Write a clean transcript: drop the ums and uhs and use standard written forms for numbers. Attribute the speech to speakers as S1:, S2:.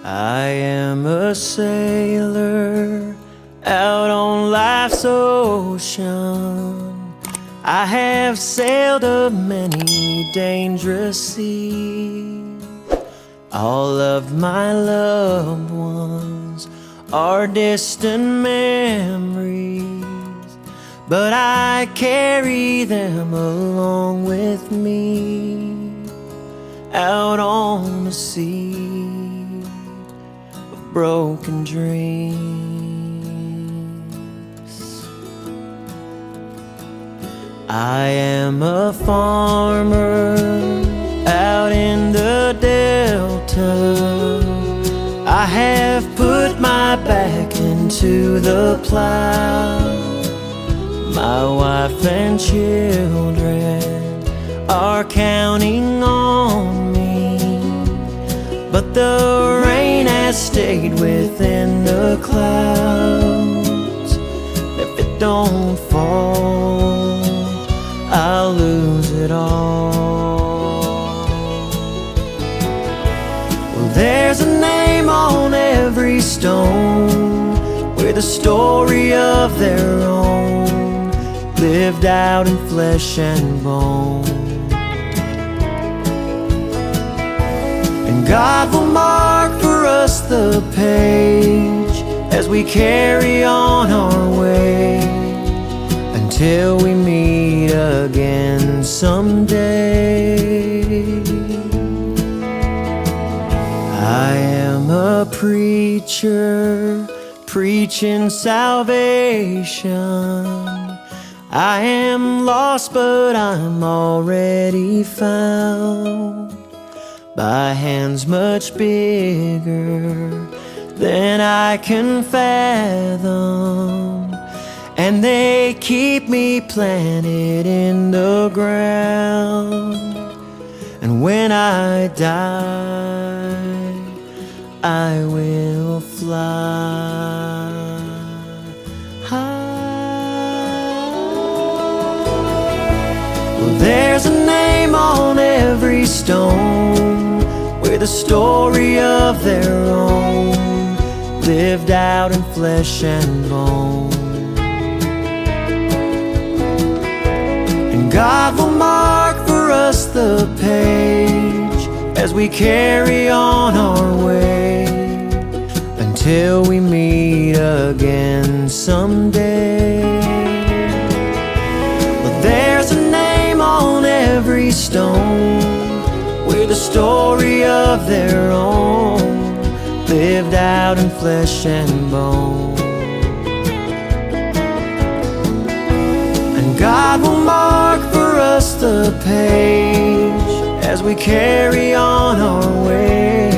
S1: I am a sailor out on life's ocean. I have sailed a many dangerous seas. All of my loved ones are distant memories, but I carry them along with me out on the sea of broken dreams. I am a farmer out in the Delta. I have put my back into the plow. My wife and children are counting on me, but the rain has stayed within the clouds. If it don't fall, I'll lose it all. Well, there's a name on every stone with a story of their own, lived out in flesh and bone. And God will mark for us the page as we carry on our way until we meet again someday. I am a preacher preaching salvation. I am lost, but I'm already found by hands much bigger than I can fathom, and they keep me planted in the ground. And when I die, I will fly high. Well, there's a name on every stone with a story of their own, lived out in flesh and bone. And God will mark for us the page as we carry on our way until we meet again someday. But there's a name on every stone with a story of their own, lived out in flesh and bone. And God will mark for us the page as we carry on our way.